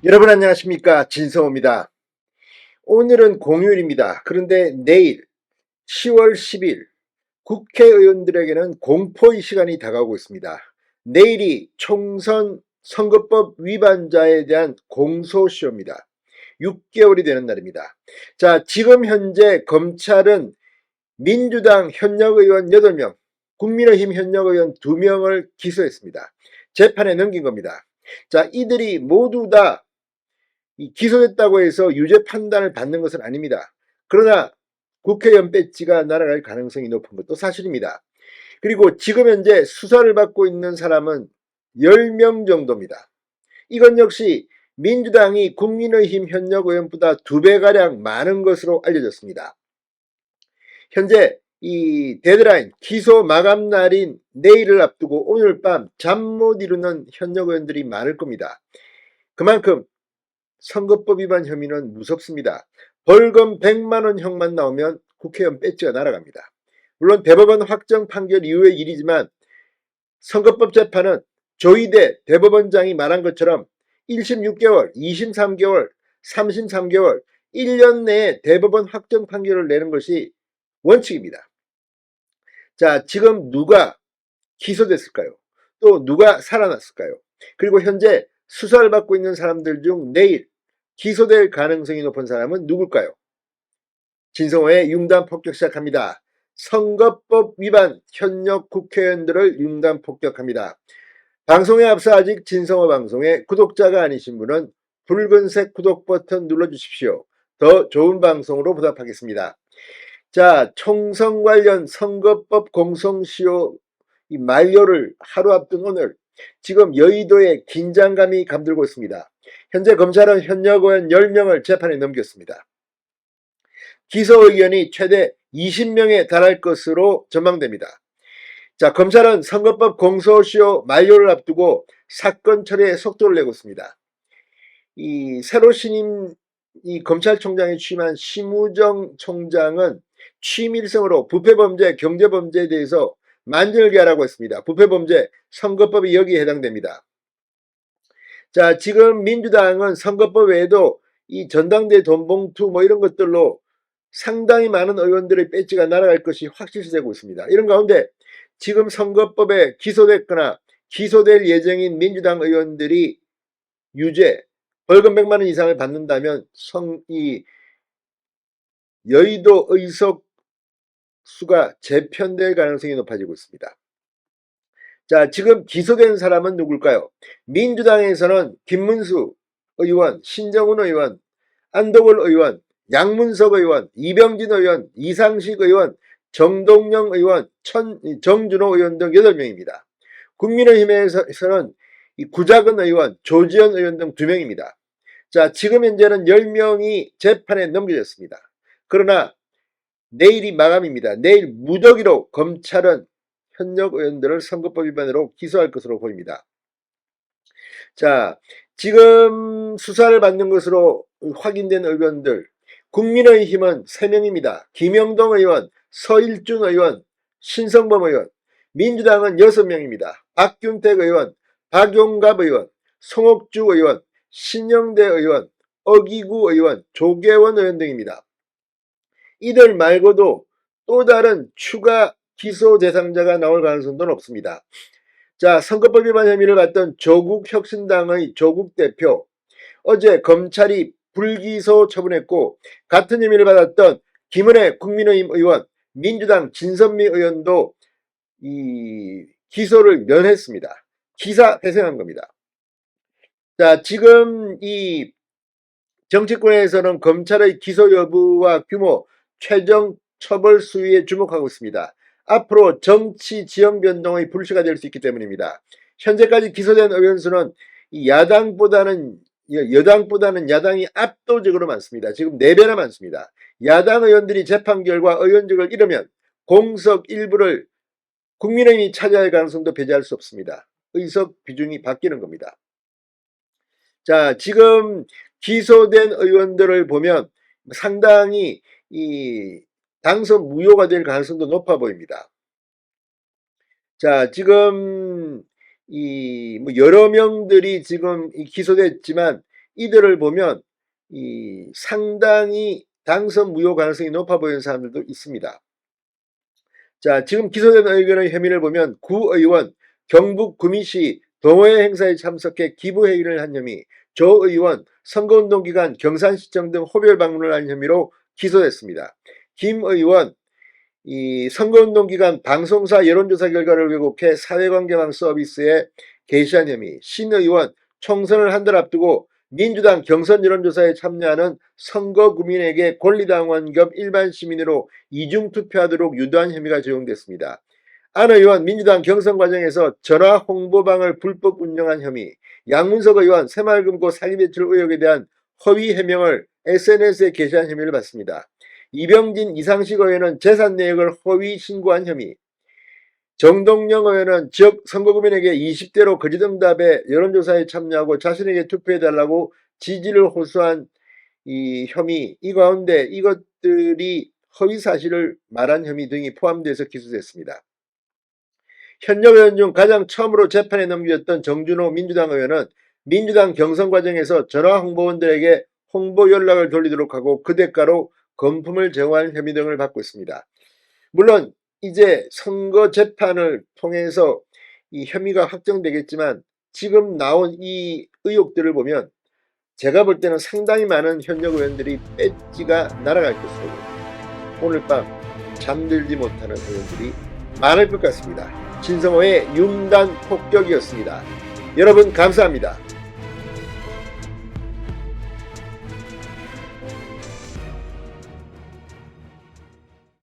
여러분 안녕하십니까, 진성호입니다. 오늘은 공휴일입니다. 그런데 내일 10월 10일 국회의원들에게는 공포의 시간이 다가오고 있습니다. 내일이 총선 선거법 위반자에 대한 공소시효입니다. 6개월이 되는 날입니다. 자, 지금 현재 검찰은 민주당 현역 의원 8명, 국민의힘 현역 의원 2명을 기소했습니다. 재판에 넘긴 겁니다. 자, 이들이 모두 다 기소됐다고 해서 유죄 판단을 받는 것은 아닙니다. 그러나 국회의원 배지가 날아갈 가능성이 높은 것도 사실입니다. 그리고 지금 현재 수사를 받고 있는 사람은 10명 정도입니다. 이건 역시 민주당이 국민의힘 현역 의원보다 2배가량 많은 것으로 알려졌습니다. 현재 이 데드라인 기소 마감 날인 내일을 앞두고 오늘 밤 잠 못 이루는 현역 의원들이 많을 겁니다. 그만큼 선거법 위반 혐의는 무섭습니다. 벌금 100만원형만 나오면 국회의원 배지가 날아갑니다. 물론 대법원 확정 판결 이후의 일이지만 선거법 재판은 조희대 대법원장이 말한 것처럼 1심 6개월, 2심 3개월, 3심 3개월, 1년 내에 대법원 확정 판결을 내는 것이 원칙입니다. 자, 지금 누가 기소됐을까요? 또 누가 살아났을까요? 그리고 현재 수사를 받고 있는 사람들 중 내일 기소될 가능성이 높은 사람은 누굴까요? 진성호의 융단 폭격 시작합니다. 선거법 위반 현역 국회의원들을 융단 폭격합니다. 방송에 앞서 아직 진성호 방송에 구독자가 아니신 분은 붉은색 구독 버튼 눌러주십시오. 더 좋은 방송으로 보답하겠습니다. 자, 총선 관련 선거법 공소시효 만료를 하루 앞둔 오늘 지금 여의도에 긴장감이 감돌고 있습니다. 현재 검찰은 현역 의원 10명을 재판에 넘겼습니다. 기소 의견이 최대 20명에 달할 것으로 전망됩니다. 자, 검찰은 선거법 공소시효 만료를 앞두고 사건 처리에 속도를 내고 있습니다. 이 새로 신임 검찰총장에 취임한 심우정 총장은 취임 일성으로 부패범죄, 경제범죄에 대해서 만전을기하라고 했습니다. 부패범죄, 선거법이 여기에 해당됩니다. 자, 지금 민주당은 선거법 외에도 이 전당대 돈봉투 뭐 이런 것들로 상당히 많은 의원들의 배지가 날아갈 것이 확실시되고 있습니다. 이런 가운데 지금 선거법에 기소됐거나 기소될 예정인 민주당 의원들이 유죄, 벌금 100만 원 이상을 받는다면 이 여의도 의석 수가 재편될 가능성이 높아지고 있습니다. 자, 지금 기소된 사람은 누굴까요? 민주당에서는 김문수 의원, 신정훈 의원, 안덕월 의원, 양문석 의원, 이병진 의원, 이상식 의원, 정동영 의원, 정준호 의원 등 8명입니다. 국민의힘에서는 구자근 의원, 조지현 의원 등 2명입니다. 자, 지금 현재는 10명이 재판에 넘겨졌습니다. 그러나 내일이 마감입니다. 내일 무더기로 검찰은 현역 의원들을 선거법 위반으로 기소할 것으로 보입니다. 자, 지금 수사를 받는 것으로 확인된 의원들, 국민의힘은 3명입니다. 김영동 의원, 서일준 의원, 신성범 의원, 민주당은 6명입니다. 박균택 의원, 박용갑 의원, 송옥주 의원, 신영대 의원, 어기구 의원, 조계원 의원 등입니다. 이들 말고도 또 다른 추가 기소 대상자가 나올 가능성도 높습니다. 자, 선거법 위반 혐의를 받던 조국혁신당의 조국 대표, 어제 검찰이 불기소 처분했고 같은 혐의를 받았던 김은혜 국민의힘 의원, 민주당 진선미 의원도 이 기소를 면했습니다. 기사 회생한 겁니다. 자, 지금 이 정치권에서는 검찰의 기소 여부와 규모, 최종 처벌 수위에 주목하고 있습니다. 앞으로 정치 지형 변동의 불씨가 될 수 있기 때문입니다. 현재까지 기소된 의원 수는 여당보다는 야당이 압도적으로 많습니다. 지금 4배나 많습니다. 야당 의원들이 재판 결과 의원직을 잃으면 공석 일부를 국민의힘이 차지할 가능성도 배제할 수 없습니다. 의석 비중이 바뀌는 겁니다. 자, 지금 기소된 의원들을 보면 상당히 이 당선 무효가 될 가능성도 높아 보입니다. 자, 지금 뭐 여러 명들이 지금 기소됐지만 이들을 보면 상당히 당선 무효 가능성이 높아 보이는 사람들도 있습니다. 자, 지금 기소된 의견의 혐의를 보면 구의원 경북 구미시 동호회 행사에 참석해 기부회의를 한 혐의, 조 의원 선거운동 기간 경산시청 등 호별 방문을 한 혐의로 기소됐습니다. 김 의원 선거운동 기간 방송사 여론조사 결과를 왜곡해 사회관계망 서비스에 게시한 혐의, 신 의원 총선을 한 달 앞두고 민주당 경선 여론조사에 참여하는 선거구민에게 권리당원 겸 일반 시민으로 이중투표하도록 유도한 혐의가 적용됐습니다. 안 의원 민주당 경선 과정에서 전화 홍보방을 불법 운영한 혐의, 양문석 의원 새마을금고 사기 대출 의혹에 대한 허위 해명을 SNS에 게시한 혐의를 받습니다. 이병진 이상식 의원은 재산 내역을 허위 신고한 혐의, 정동영 의원은 지역 선거구민에게 20대로 거짓응답에 여론조사에 참여하고 자신에게 투표해달라고 지지를 호소한 이 혐의, 이 가운데 이것들이 허위 사실을 말한 혐의 등이 포함돼서 기소됐습니다. 현역 의원 중 가장 처음으로 재판에 넘겨졌던 정준호 민주당 의원은 민주당 경선 과정에서 전화 홍보원들에게 홍보 연락을 돌리도록 하고 그 대가로 건품을 제공한 혐의 등을 받고 있습니다. 물론 이제 선거 재판을 통해서 이 혐의가 확정되겠지만 지금 나온 이 의혹들을 보면 제가 볼 때는 상당히 많은 현역 의원들이 배지가 날아갈 것으로 오늘 밤 잠들지 못하는 의원들이 많을 것 같습니다. 진성호의 융단 폭격이었습니다. 여러분 감사합니다.